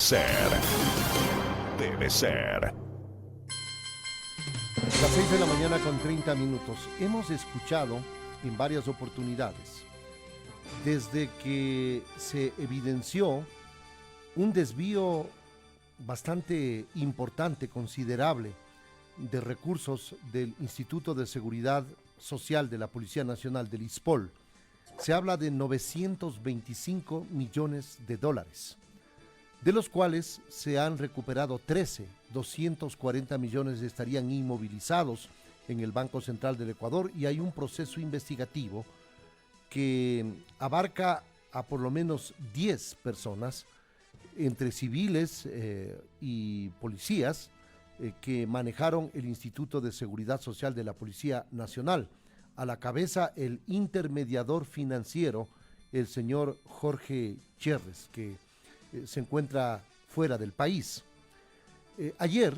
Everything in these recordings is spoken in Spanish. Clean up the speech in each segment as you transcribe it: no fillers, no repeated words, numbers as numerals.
ser. Debe ser. Las 6 de la mañana con 30 minutos. Hemos escuchado en varias oportunidades, desde que se evidenció un desvío bastante importante, considerable, de recursos del Instituto de Seguridad Social de la Policía Nacional, del ISPOL. Se habla de 925 millones de dólares, de los cuales se han recuperado 13, 240 millones estarían inmovilizados en el Banco Central del Ecuador, y hay un proceso investigativo que abarca a por lo menos 10 personas, entre civiles y policías, que manejaron el Instituto de Seguridad Social de la Policía Nacional. A la cabeza, el intermediador financiero, el señor Jorge Cherres, que se encuentra fuera del país. Ayer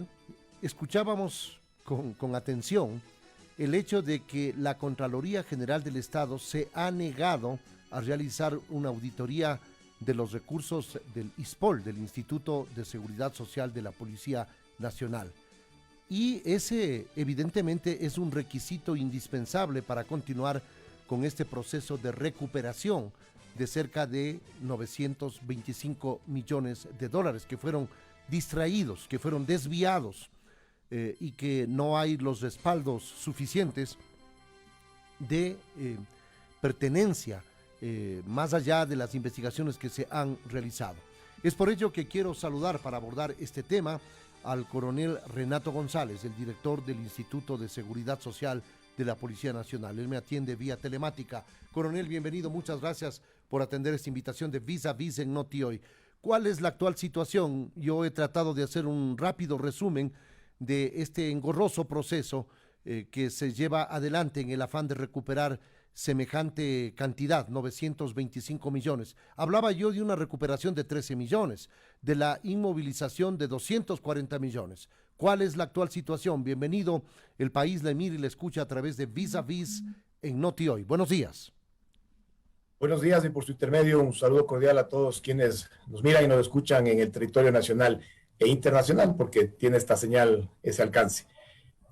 escuchábamos con atención el hecho de que la Contraloría General del Estado se ha negado a realizar una auditoría de los recursos del ISPOL, del Instituto de Seguridad Social de la Policía Nacional. Y ese evidentemente es un requisito indispensable para continuar con este proceso de recuperación de cerca de 925 millones de dólares que fueron distraídos, que fueron desviados, y que no hay los respaldos suficientes de pertenencia, más allá de las investigaciones que se han realizado. Es por ello que quiero saludar, para abordar este tema, al coronel Renato González, el director del Instituto de Seguridad Social de la Policía Nacional. Él me atiende vía telemática. Coronel, bienvenido, muchas gracias por atender esta invitación de Vis a Vis en Noti Hoy. ¿Cuál es la actual situación? Yo he tratado de hacer un rápido resumen de este engorroso proceso que se lleva adelante en el afán de recuperar semejante cantidad, 925 millones. Hablaba yo de una recuperación de 13 millones, de la inmovilización de 240 millones. ¿Cuál es la actual situación? Bienvenido, el país le mira y le escucha a través de Vis a Vis en Noti Hoy. Buenos días. Buenos días, y por su intermedio un saludo cordial a todos quienes nos miran y nos escuchan en el territorio nacional e internacional, porque tiene esta señal ese alcance.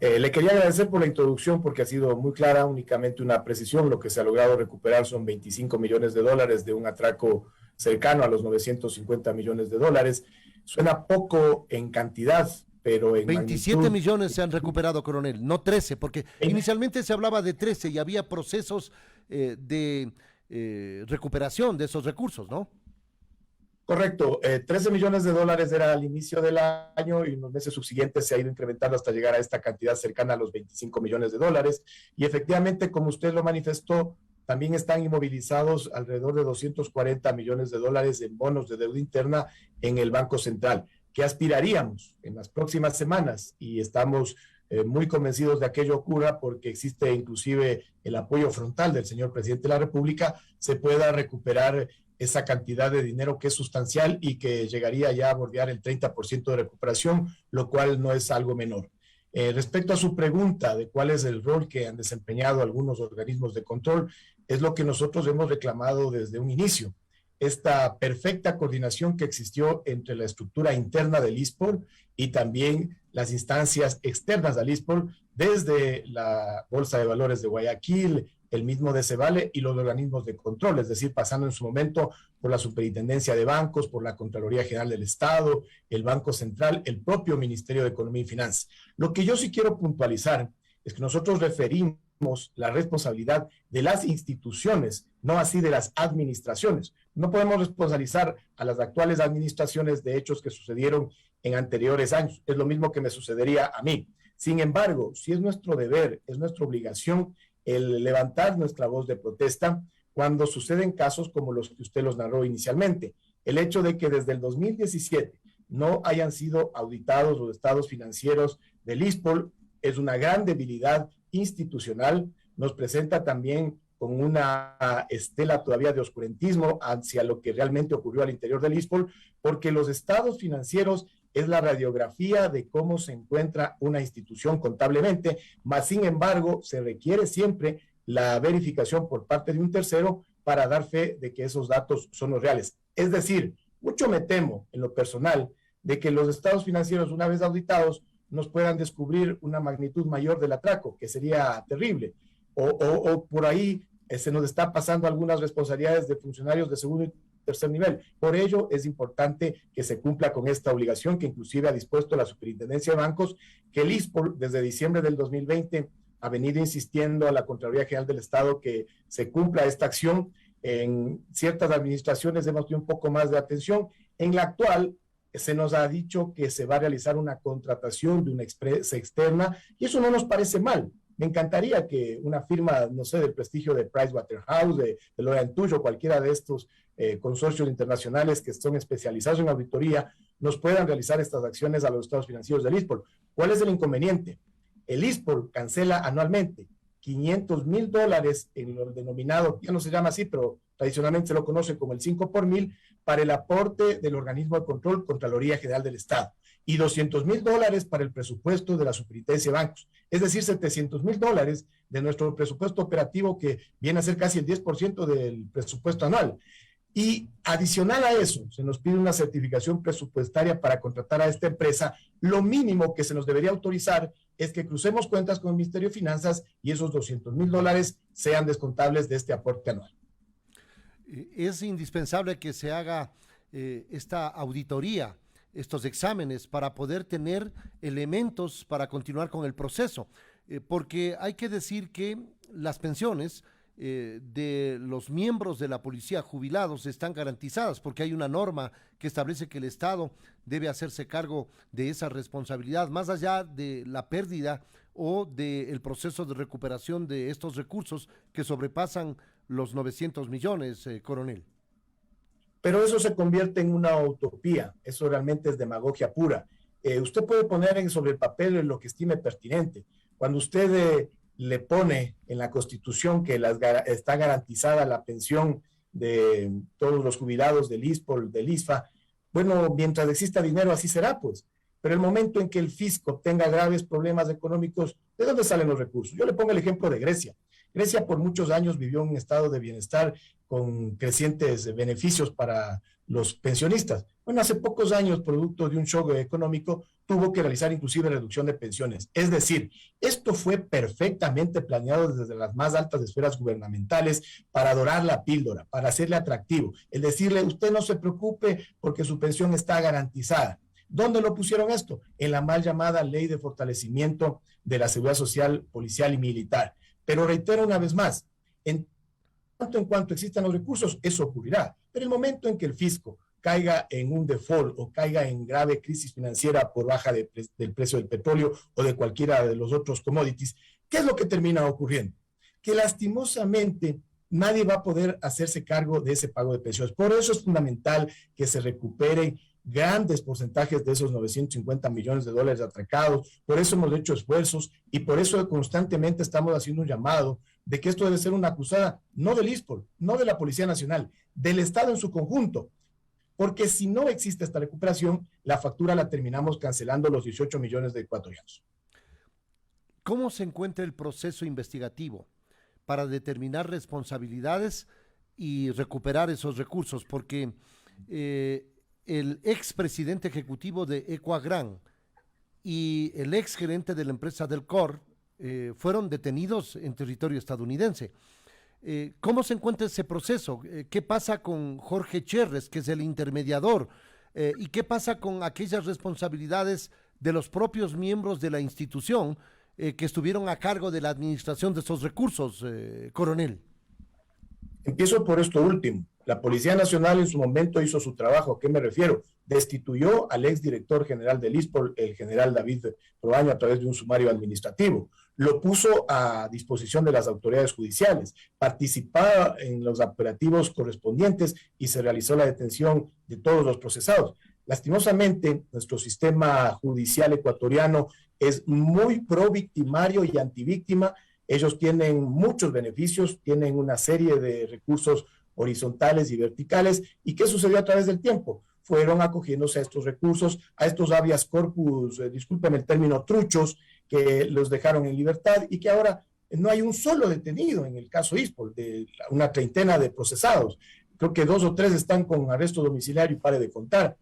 Le quería agradecer por la introducción, porque ha sido muy clara, únicamente una precisión. Lo que se ha logrado recuperar son 25 millones de dólares de un atraco cercano a los 950 millones de dólares. Suena poco en cantidad, pero en 27 magnitud, millones se han recuperado, coronel, no 13, porque inicialmente se hablaba de 13 y había procesos de recuperación de esos recursos, ¿no? Correcto, 13 millones de dólares era al inicio del año, y en los meses subsiguientes se ha ido incrementando hasta llegar a esta cantidad cercana a los 25 millones de dólares. Y efectivamente, como usted lo manifestó, también están inmovilizados alrededor de 240 millones de dólares en bonos de deuda interna en el Banco Central, que aspiraríamos en las próximas semanas, y estamos muy convencidos de que ello ocurra, porque existe inclusive el apoyo frontal del señor presidente de la República, se pueda recuperar esa cantidad de dinero, que es sustancial y que llegaría ya a bordear el 30% de recuperación, lo cual no es algo menor. Respecto a su pregunta de cuál es el rol que han desempeñado algunos organismos de control, es lo que nosotros hemos reclamado desde un inicio. Esta perfecta coordinación que existió entre la estructura interna del ISPOL y también las instancias externas al ISPOL, desde la Bolsa de Valores de Guayaquil, el mismo de Cebale y los organismos de control, es decir, pasando en su momento por la Superintendencia de Bancos, por la Contraloría General del Estado, el Banco Central, el propio Ministerio de Economía y Finanzas. Lo que yo sí quiero puntualizar es que nosotros referimos la responsabilidad de las instituciones, no así de las administraciones. No podemos responsabilizar a las actuales administraciones de hechos que sucedieron en anteriores años. Es lo mismo que me sucedería a mí. Sin embargo, sí es nuestro deber, es nuestra obligación el levantar nuestra voz de protesta cuando suceden casos como los que usted los narró inicialmente. El hecho de que desde el 2017 no hayan sido auditados los estados financieros del ISPOL es una gran debilidad institucional, nos presenta también con una estela todavía de oscurantismo hacia lo que realmente ocurrió al interior del ISPOL, porque los estados financieros es la radiografía de cómo se encuentra una institución contablemente, mas sin embargo se requiere siempre la verificación por parte de un tercero para dar fe de que esos datos son los reales. Es decir, Mucho me temo, en lo personal, de que los estados financieros, una vez auditados, nos puedan descubrir una magnitud mayor del atraco, que sería terrible. O por ahí se nos está pasando algunas responsabilidades de funcionarios de segundo y tercer nivel. Por ello es importante que se cumpla con esta obligación que inclusive ha dispuesto la Superintendencia de Bancos, que el ISPOL desde diciembre del 2020 ha venido insistiendo a la Contraloría General del Estado que se cumpla esta acción. En ciertas administraciones hemos tenido un poco más de atención. En la actual se nos ha dicho que se va a realizar una contratación de una empresa externa y eso no nos parece mal. Me encantaría que una firma, no sé, del prestigio de Pricewaterhouse, de Deloitte & Touche o cualquiera de estos consorcios internacionales que son especializados en auditoría, nos puedan realizar estas acciones a los estados financieros del ISPOL. ¿Cuál es el inconveniente? El ISPOL cancela anualmente $500,000 en lo denominado, ya no se llama así, pero tradicionalmente se lo conoce como el 5 por mil, para el aporte del organismo de control Contraloría General del Estado, y $200,000 para el presupuesto de la Superintendencia de Bancos. Es decir, $700,000 de nuestro presupuesto operativo, que viene a ser casi el 10% del presupuesto anual. Y adicional a eso, se nos pide una certificación presupuestaria para contratar a esta empresa. Lo mínimo que se nos debería autorizar es que crucemos cuentas con el Ministerio de Finanzas y esos $200,000 sean descontables de este aporte anual. Es indispensable que se haga esta auditoría, estos exámenes, para poder tener elementos para continuar con el proceso, porque hay que decir que las pensiones de los miembros de la policía jubilados están garantizadas, porque hay una norma que establece que el Estado debe hacerse cargo de esa responsabilidad, más allá de la pérdida o del proceso de recuperación de estos recursos que sobrepasan los 900 millones, coronel. Pero eso se convierte en una utopía, eso realmente es demagogia pura. Usted puede poner sobre el papel lo que estime pertinente. Cuando usted le pone en la Constitución que está garantizada la pensión de todos los jubilados del ISPOL, del ISFA, bueno, mientras exista dinero así será, pues. Pero el momento en que el fisco tenga graves problemas económicos, ¿de dónde salen los recursos? Yo le pongo el ejemplo de Grecia. Grecia por muchos años vivió en un estado de bienestar con crecientes beneficios para los pensionistas. Bueno, hace pocos años, producto de un shock económico, tuvo que realizar inclusive reducción de pensiones. Es decir, esto fue perfectamente planeado desde las más altas esferas gubernamentales para dorar la píldora, para hacerle atractivo. El decirle, usted no se preocupe porque su pensión está garantizada. ¿Dónde lo pusieron esto? En la mal llamada Ley de Fortalecimiento de la Seguridad Social, Policial y Militar. Pero reitero una vez más, en cuanto existan los recursos, eso ocurrirá. Pero el momento en que el fisco caiga en un default o caiga en grave crisis financiera por baja del precio del petróleo o de cualquiera de los otros commodities, ¿qué es lo que termina ocurriendo? Que lastimosamente nadie va a poder hacerse cargo de ese pago de pensiones. Por eso es fundamental que se recuperen grandes porcentajes de esos $950 millones atracados. Por eso hemos hecho esfuerzos y por eso constantemente estamos haciendo un llamado de que esto debe ser una acusada no del ISPOL, no de la Policía Nacional, del Estado en su conjunto. Porque si no existe esta recuperación, la factura la terminamos cancelando los 18 millones de ecuatorianos. ¿Cómo se encuentra el proceso investigativo para determinar responsabilidades y recuperar esos recursos? Porque el expresidente ejecutivo de Ecuagran y el exgerente de la empresa Delcor fueron detenidos en territorio estadounidense. ¿Cómo se encuentra ese proceso? ¿Qué pasa con Jorge Cherres, que es el intermediador? ¿Y qué pasa con aquellas responsabilidades de los propios miembros de la institución que estuvieron a cargo de la administración de esos recursos, coronel? Empiezo por esto último. La Policía Nacional en su momento hizo su trabajo. ¿A qué me refiero? Destituyó al exdirector general del ISPOL, el general David Proaño, a través de un sumario administrativo. Lo puso a disposición de las autoridades judiciales. Participaba en los operativos correspondientes y se realizó la detención de todos los procesados. Lastimosamente, nuestro sistema judicial ecuatoriano es muy pro victimario y antivíctima. Ellos tienen muchos beneficios, tienen una serie de recursos horizontales y verticales. ¿Y qué sucedió a través del tiempo? Fueron acogiéndose a estos recursos, a estos habeas corpus, disculpen el término, truchos, que los dejaron en libertad y que ahora no hay un solo detenido en el caso ISPOL, de una treintena de procesados. creo que 2 o 3 están con arresto domiciliario y pare de contar.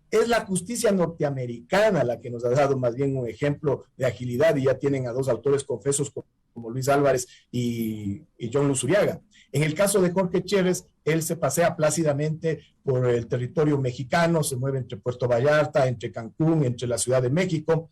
Es la justicia norteamericana la que nos ha dado más bien un ejemplo de agilidad y ya tienen a 2 autores confesos como Luis Álvarez y John Luzuriaga. En el caso de Jorge Chévez, él se pasea plácidamente por el territorio mexicano, se mueve entre Puerto Vallarta, entre Cancún, entre la Ciudad de México.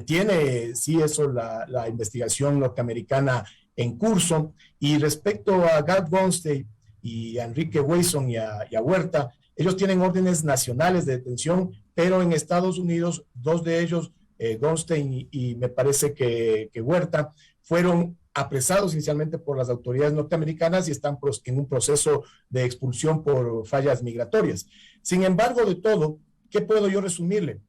Tiene, sí, eso, la investigación norteamericana en curso. Y respecto a Gad Gonstein y a Enrique Hueson y a Huerta, ellos tienen órdenes nacionales de detención, pero en Estados Unidos, 2 de ellos, Gonstein y me parece que Huerta, fueron apresados inicialmente por las autoridades norteamericanas y están en un proceso de expulsión por fallas migratorias. Sin embargo, de todo, ¿qué puedo yo resumirle?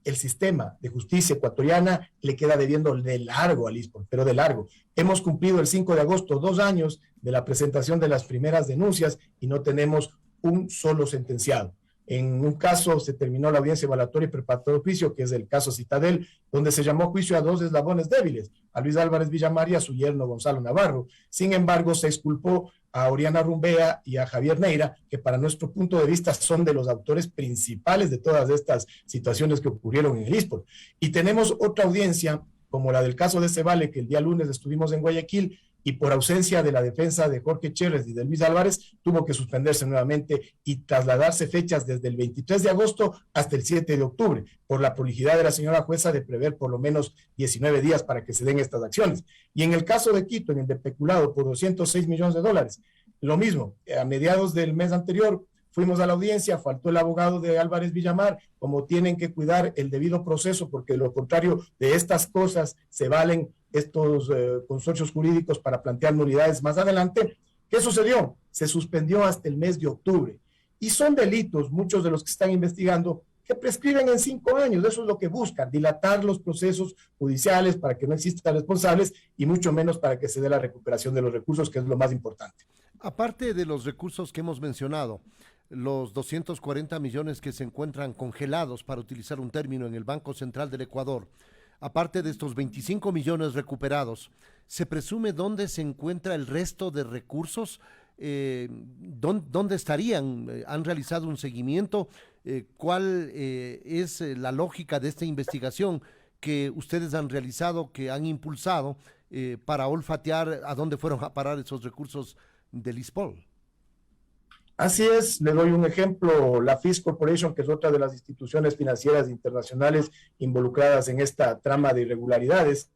El sistema de justicia ecuatoriana le queda debiendo de largo al ISPOL, pero de largo. Hemos cumplido el 5 de agosto 2 años de la presentación de las primeras denuncias y no tenemos un solo sentenciado. En un caso se terminó la audiencia evaluatoria y preparatorio juicio, que es el caso Citadel, donde se llamó juicio a 2 eslabones débiles, a Luis Álvarez Villamar y a su yerno Gonzalo Navarro. Sin embargo, se exculpó a Oriana Rumbea y a Javier Neira, que para nuestro punto de vista son de los autores principales de todas estas situaciones que ocurrieron en el ISPOL. Y tenemos otra audiencia, como la del caso de Cebale, que el día lunes estuvimos en Guayaquil, y por ausencia de la defensa de Jorge Chévez y de Luis Álvarez, tuvo que suspenderse nuevamente y trasladarse fechas desde el 23 de agosto hasta el 7 de octubre, por la prolijidad de la señora jueza de prever por lo menos 19 días para que se den estas acciones. Y en el caso de Quito, en el de peculado por $206 millones, lo mismo, a mediados del mes anterior, fuimos a la audiencia, faltó el abogado de Álvarez Villamar, como tienen que cuidar el debido proceso, porque de lo contrario de estas cosas se valen estos consorcios jurídicos para plantear nulidades más adelante. ¿Qué sucedió? Se suspendió hasta el mes de octubre. Y son delitos, muchos de los que están investigando, que prescriben en 5 años. Eso es lo que buscan, dilatar los procesos judiciales para que no existan responsables y mucho menos para que se dé la recuperación de los recursos, que es lo más importante. Aparte de los recursos que hemos mencionado, los 240 millones que se encuentran congelados, para utilizar un término, en el Banco Central del Ecuador, aparte de estos 25 millones recuperados, ¿se presume dónde se encuentra el resto de recursos? ¿Dónde estarían? ¿Han realizado un seguimiento? ¿Cuál es la lógica de esta investigación que ustedes han realizado, que han impulsado para olfatear a dónde fueron a parar esos recursos del ISPOL? Así es, le doy un ejemplo, la Fish Corporation, que es otra de las instituciones financieras internacionales involucradas en esta trama de irregularidades,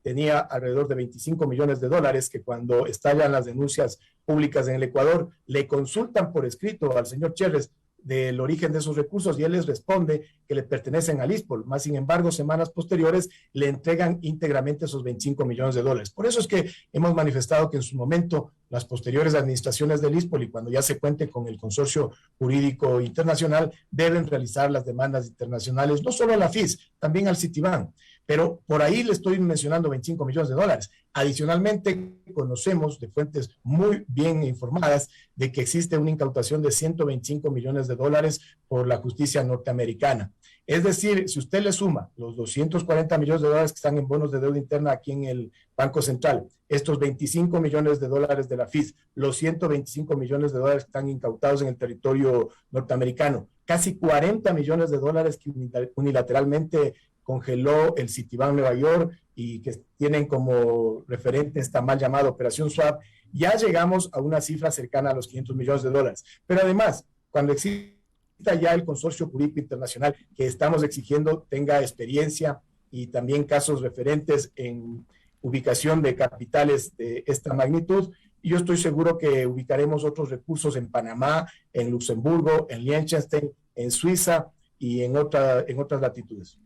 tenía alrededor de $25 millones que cuando estallan las denuncias públicas en el Ecuador, le consultan por escrito al señor Chérez del origen de esos recursos y él les responde que le pertenecen al ISPOL, más sin embargo, semanas posteriores le entregan íntegramente esos $25 millones. Por eso es que hemos manifestado que en su momento las posteriores administraciones del ISPOL y cuando ya se cuente con el consorcio jurídico internacional deben realizar las demandas internacionales, no solo a la FIS, también al Citibank. Pero por ahí le estoy mencionando $25 millones. Adicionalmente, conocemos de fuentes muy bien informadas de que existe una incautación de $125 millones por la justicia norteamericana. Es decir, si usted le suma los $240 millones que están en bonos de deuda interna aquí en el Banco Central, estos $25 millones de la FIS, los $125 millones que están incautados en el territorio norteamericano, casi $40 millones que unilateralmente congeló el Citibank Nueva York y que tienen como referente esta mal llamada Operación Swap, ya llegamos a una cifra cercana a los $500 millones. Pero además, cuando exista ya el consorcio jurídico internacional que estamos exigiendo tenga experiencia y también casos referentes en ubicación de capitales de esta magnitud, yo estoy seguro que ubicaremos otros recursos en Panamá, en Luxemburgo, en Liechtenstein, en Suiza y en otras latitudes.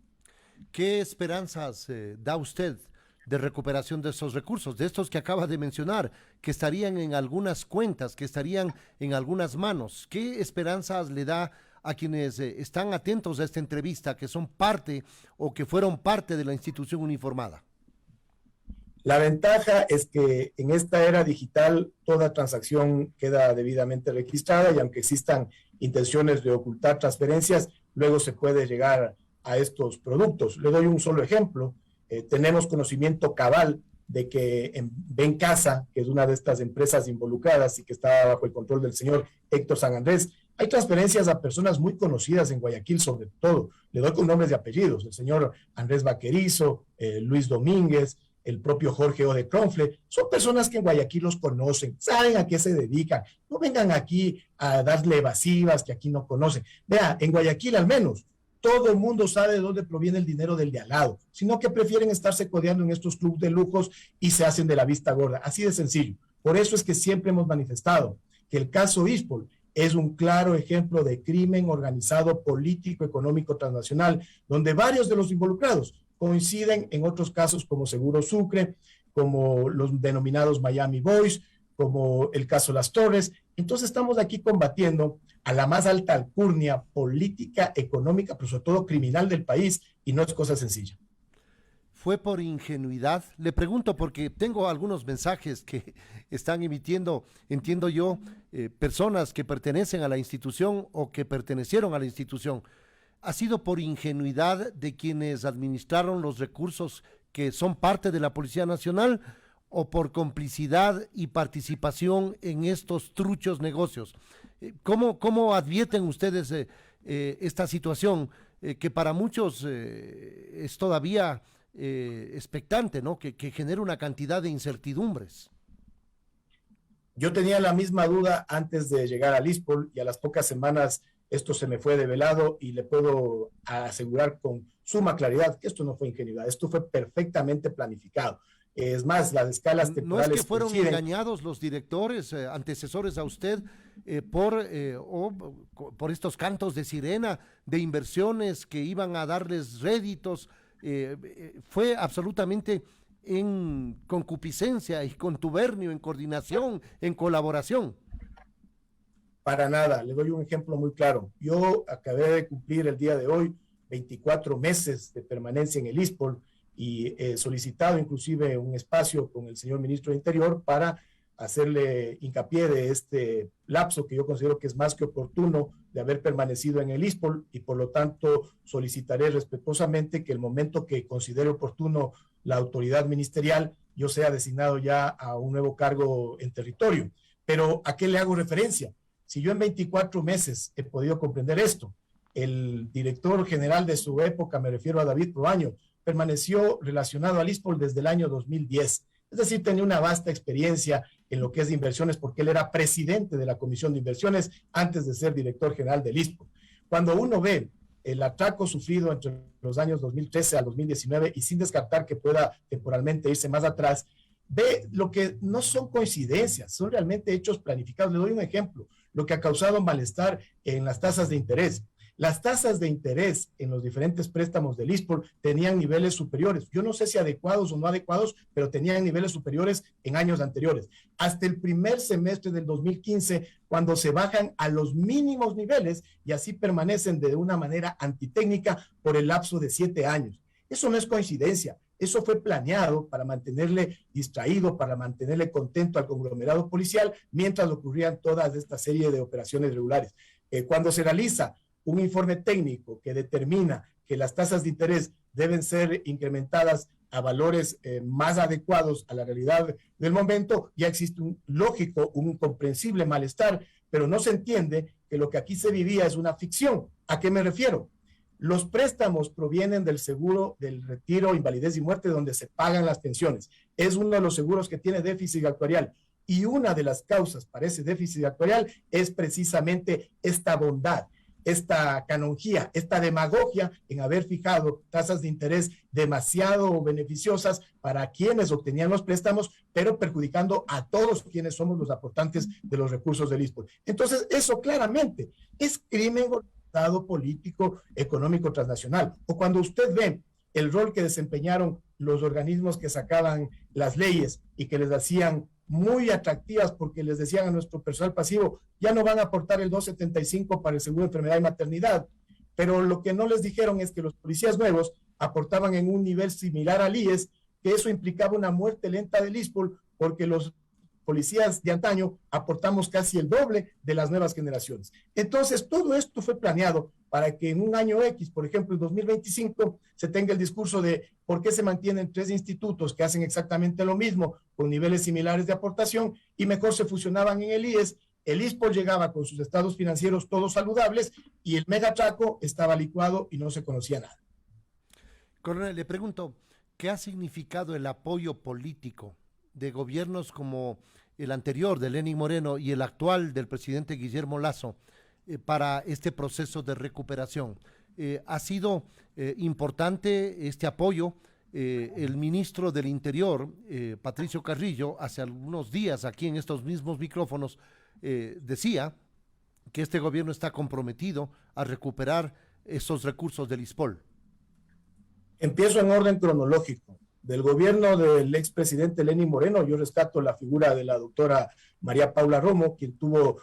¿Qué esperanzas da usted de recuperación de esos recursos, de estos que acaba de mencionar, que estarían en algunas cuentas, que estarían en algunas manos? ¿Qué esperanzas le da a quienes están atentos a esta entrevista, que son parte o que fueron parte de la institución uniformada? La ventaja es que en esta era digital toda transacción queda debidamente registrada y aunque existan intenciones de ocultar transferencias, luego se puede llegar a estos productos. Le doy un solo ejemplo. Tenemos conocimiento cabal de que en Bencasa, que es una de estas empresas involucradas y que está bajo el control del señor Héctor San Andrés, hay transferencias a personas muy conocidas en Guayaquil, sobre todo. Le doy con nombres y apellidos: el señor Andrés Vaquerizo, Luis Domínguez, el propio Jorge O. de Cronfle. Son personas que en Guayaquil los conocen, saben a qué se dedican. No vengan aquí a darle evasivas que aquí no conocen. Vea, en Guayaquil al menos, todo el mundo sabe de dónde proviene el dinero del de al lado, sino que prefieren estarse codeando en estos clubes de lujos y se hacen de la vista gorda. Así de sencillo. Por eso es que siempre hemos manifestado que el caso Ispol es un claro ejemplo de crimen organizado político, económico, transnacional, donde varios de los involucrados coinciden en otros casos como Seguro Sucre, como los denominados Miami Boys, como el caso Las Torres. Entonces estamos aquí combatiendo a la más alta alcurnia política, económica, pero sobre todo criminal del país, y no es cosa sencilla. ¿Fue por ingenuidad? Le pregunto porque tengo algunos mensajes que están emitiendo, entiendo yo, personas que pertenecen a la institución o que pertenecieron a la institución. ¿Ha sido por ingenuidad de quienes administraron los recursos que son parte de la Policía Nacional o por complicidad y participación en estos truchos negocios? ¿Cómo advierten ustedes esta situación que para muchos es todavía expectante, ¿no? Que genera una cantidad de incertidumbres? Yo tenía la misma duda antes de llegar al ISPOL y a las pocas semanas esto se me fue develado y le puedo asegurar con suma claridad que esto no fue ingenuidad, esto fue perfectamente planificado. Es más, las escalas temporales... ¿No es que fueron engañados los directores, antecesores a usted, por estos cantos de sirena, de inversiones que iban a darles réditos? Fue absolutamente en concupiscencia y contubernio, en coordinación, en colaboración. Para nada, le doy un ejemplo muy claro. Yo acabé de cumplir el día de hoy 24 meses de permanencia en el ISPOL y he solicitado inclusive un espacio con el señor ministro de Interior para hacerle hincapié de este lapso que yo considero que es más que oportuno de haber permanecido en el ISPOL, y por lo tanto solicitaré respetuosamente que el momento que considere oportuno la autoridad ministerial yo sea designado ya a un nuevo cargo en territorio. Pero ¿a qué le hago referencia? Si yo en 24 meses he podido comprender esto, el director general de su época, me refiero a David Proaño, permaneció relacionado al ISPOL desde el año 2010. Es decir, tenía una vasta experiencia en lo que es de inversiones porque él era presidente de la Comisión de Inversiones antes de ser director general del ISPOL. Cuando uno ve el atraco sufrido entre los años 2013 al 2019 y sin descartar que pueda temporalmente irse más atrás, ve lo que no son coincidencias, son realmente hechos planificados. Le doy un ejemplo, lo que ha causado malestar en las tasas de interés. Las tasas de interés en los diferentes préstamos del ISPOL tenían niveles superiores. Yo no sé si adecuados o no adecuados, pero tenían niveles superiores en años anteriores. Hasta el primer semestre del 2015, cuando se bajan a los mínimos niveles y así permanecen de una manera antitécnica por el lapso de 7 años. Eso no es coincidencia. Eso fue planeado para mantenerle distraído, para mantenerle contento al conglomerado policial mientras ocurrían todas esta serie de operaciones regulares. Cuando se realiza un informe técnico que determina que las tasas de interés deben ser incrementadas a valores más adecuados a la realidad del momento, ya existe un lógico, un comprensible malestar, pero no se entiende que lo que aquí se vivía es una ficción. ¿A qué me refiero? Los préstamos provienen del seguro del retiro, invalidez y muerte, donde se pagan las pensiones. Es uno de los seguros que tiene déficit actuarial. Y una de las causas para ese déficit actuarial es precisamente esta bondad, esta canonjía, esta demagogia en haber fijado tasas de interés demasiado beneficiosas para quienes obtenían los préstamos, pero perjudicando a todos quienes somos los aportantes de los recursos del ISPOL. Entonces, eso claramente es crimen organizado, político, económico, transnacional. O cuando usted ve el rol que desempeñaron los organismos que sacaban las leyes y que les hacían muy atractivas porque les decían a nuestro personal pasivo, ya no van a aportar el 275 para el seguro de enfermedad y maternidad, pero lo que no les dijeron es que los policías nuevos aportaban en un nivel similar al IES, que eso implicaba una muerte lenta del ISPOL porque los policías de antaño, aportamos casi el doble de las nuevas generaciones. Entonces, todo esto fue planeado para que en un año X, por ejemplo, en 2025, se tenga el discurso de por qué se mantienen 3 institutos que hacen exactamente lo mismo, con niveles similares de aportación, y mejor se fusionaban en el IES. El ISPOL llegaba con sus estados financieros todos saludables y el megatraco estaba licuado y no se conocía nada. Coronel, le pregunto, ¿qué ha significado el apoyo político de gobiernos como el anterior de Lenín Moreno y el actual del presidente Guillermo Lasso para este proceso de recuperación? ¿Ha sido importante este apoyo? El ministro del Interior, Patricio Carrillo, hace algunos días aquí en estos mismos micrófonos, decía que este gobierno está comprometido a recuperar esos recursos del ISPOL. Empiezo en orden cronológico. Del gobierno del expresidente Lenín Moreno, yo rescato la figura de la doctora María Paula Romo, quien tuvo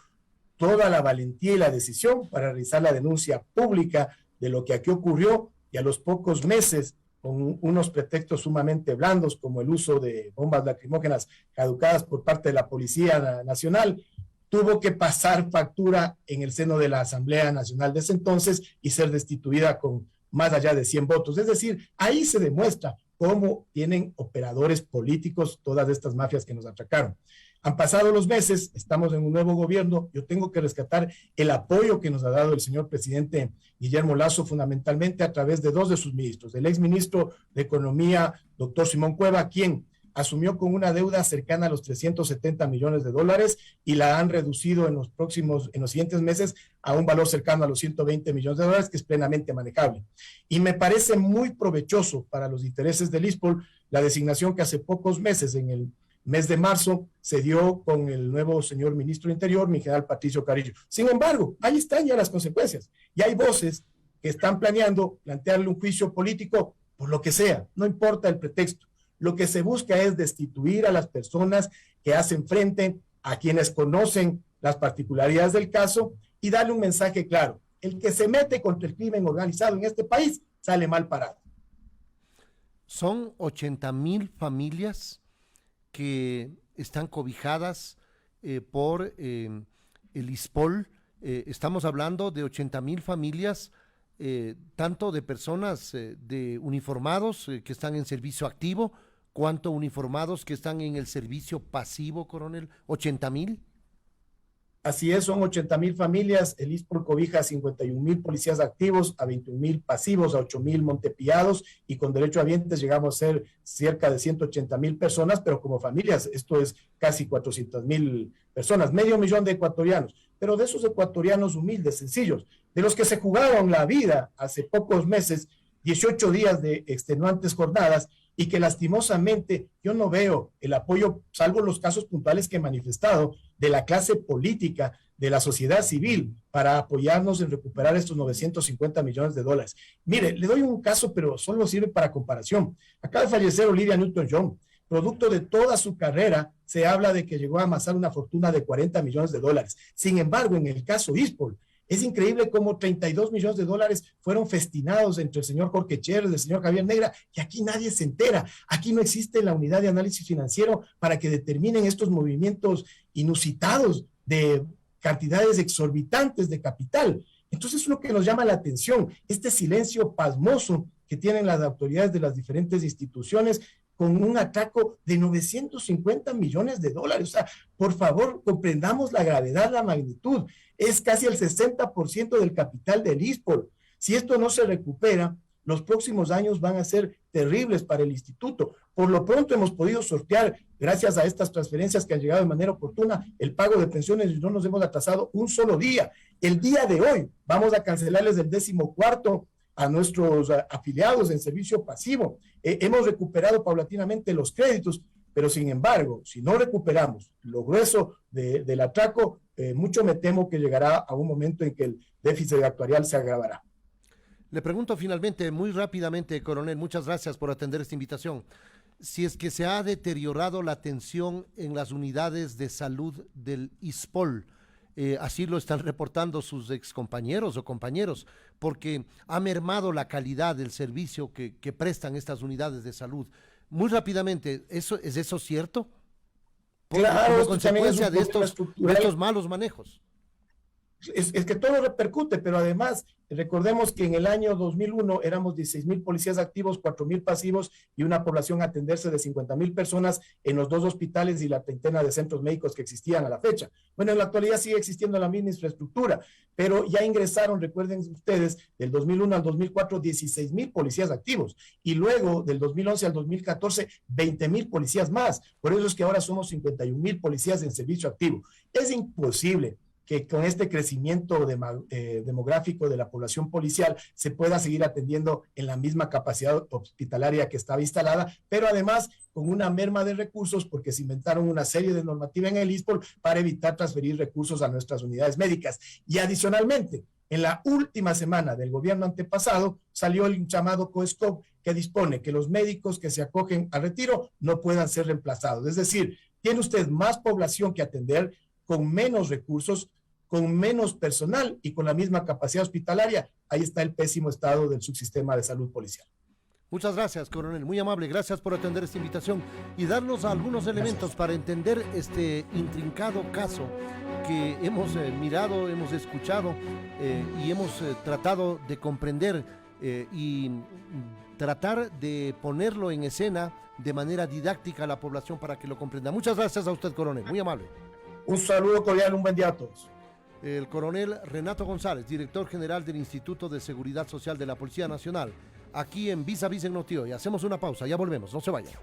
toda la valentía y la decisión para realizar la denuncia pública de lo que aquí ocurrió, y a los pocos meses, con unos pretextos sumamente blandos, como el uso de bombas lacrimógenas caducadas por parte de la Policía Nacional, tuvo que pasar factura en el seno de la Asamblea Nacional de ese entonces y ser destituida con más allá de 100 votos. Es decir, ahí se demuestra cómo tienen operadores políticos todas estas mafias que nos atracaron. Han pasado los meses, estamos en un nuevo gobierno, yo tengo que rescatar el apoyo que nos ha dado el señor presidente Guillermo Lasso, fundamentalmente a través de 2 de sus ministros, el exministro de Economía, doctor Simón Cueva, quien asumió con una deuda cercana a los 370 millones de dólares y la han reducido en los siguientes meses a un valor cercano a los 120 millones de dólares, que es plenamente manejable. Y me parece muy provechoso para los intereses del ISPOL la designación que hace pocos meses, en el mes de marzo, se dio con el nuevo señor ministro de Interior, mi general Patricio Carrillo. Sin embargo, ahí están ya las consecuencias. Y hay voces que están planeando plantearle un juicio político por lo que sea, no importa el pretexto. Lo que se busca es destituir a las personas que hacen frente a quienes conocen las particularidades del caso y darle un mensaje claro. El que se mete contra el crimen organizado en este país sale mal parado. Son 80,000 familias que están cobijadas por el ISPOL. Estamos hablando de 80,000 familias, tanto de personas de uniformados que están en servicio activo, cuanto uniformados que están en el servicio pasivo, coronel. 80,000. Así es, son 80,000 familias, el ISPOL cobija a 51,000 policías activos, a 21,000 pasivos, a 8,000 montepiados, y con derecho a habientes llegamos a ser cerca de 180,000 personas, pero como familias, esto es casi 400,000 personas, 500,000 de ecuatorianos, pero de esos ecuatorianos humildes, sencillos, de los que se jugaron la vida hace pocos meses, 18 días de extenuantes jornadas, y que lastimosamente yo no veo el apoyo, salvo los casos puntuales que he manifestado, de la clase política, de la sociedad civil, para apoyarnos en recuperar estos 950 millones de dólares. Mire, le doy un caso, pero solo sirve para comparación. Acaba de fallecer Olivia Newton-John. Producto de toda su carrera, se habla de que llegó a amasar una fortuna de 40 millones de dólares. Sin embargo, en el caso ISPOL, es increíble cómo 32 millones de dólares fueron festinados entre el señor Jorge Chérez, el señor Javier Negra, y aquí nadie se entera. Aquí no existe la unidad de análisis financiero para que determinen estos movimientos inusitados de cantidades exorbitantes de capital. Entonces, es lo que nos llama la atención, este silencio pasmoso que tienen las autoridades de las diferentes instituciones con un atraco de 950 millones de dólares. O sea, por favor, comprendamos la gravedad, la magnitud. Es casi el 60% del capital del ISPOL. Si esto no se recupera, los próximos años van a ser terribles para el instituto. Por lo pronto hemos podido sortear, gracias a estas transferencias que han llegado de manera oportuna, el pago de pensiones, y no nos hemos atrasado un solo día. El día de hoy vamos a cancelarles el 14º a nuestros afiliados en servicio pasivo. Hemos recuperado paulatinamente los créditos, pero sin embargo, si no recuperamos lo grueso del atraco, mucho me temo que llegará a un momento en que el déficit actuarial se agravará. Le pregunto finalmente, muy rápidamente, coronel, muchas gracias por atender esta invitación. Si es que se ha deteriorado la atención en las unidades de salud del ISPOL, así lo están reportando sus excompañeros o compañeros, porque ha mermado la calidad del servicio que prestan estas unidades de salud. Muy rápidamente, ¿es eso cierto? Claro, como esto también es un consecuencia de problema de estructural. estos malos manejos. Es que todo repercute, pero además recordemos que en el año 2001 éramos 16,000 policías activos, 4,000 pasivos y una población a atenderse de 50,000 personas en los 2 hospitales y la treintena de centros médicos que existían a la fecha. Bueno, en la actualidad sigue existiendo la misma infraestructura, pero ya ingresaron, recuerden ustedes, del 2001 al 2004, 16,000 policías activos y luego del 2011 al 2014, 20,000 policías más. Por eso es que ahora somos 51,000 policías en servicio activo. Es imposible que con este crecimiento demográfico de la población policial se pueda seguir atendiendo en la misma capacidad hospitalaria que estaba instalada, pero además con una merma de recursos porque se inventaron una serie de normativas en el ISPOL para evitar transferir recursos a nuestras unidades médicas. Y adicionalmente, en la última semana del gobierno antepasado salió el llamado COESCOP que dispone que los médicos que se acogen al retiro no puedan ser reemplazados. Es decir, tiene usted más población que atender con menos recursos, con menos personal y con la misma capacidad hospitalaria. Ahí está el pésimo estado del subsistema de salud policial. Muchas gracias, coronel, muy amable, gracias por atender esta invitación y darnos algunos elementos para entender este intrincado caso que hemos mirado, hemos escuchado y hemos tratado de comprender y tratar de ponerlo en escena de manera didáctica a la población para que lo comprenda. Muchas gracias a usted, coronel, muy amable. Un saludo cordial, un buen día a todos. El coronel Renato González, director general del Instituto de Seguridad Social de la Policía Nacional, aquí en Vis a Vis en Noti Hoy. Hacemos una pausa, ya volvemos, no se vayan.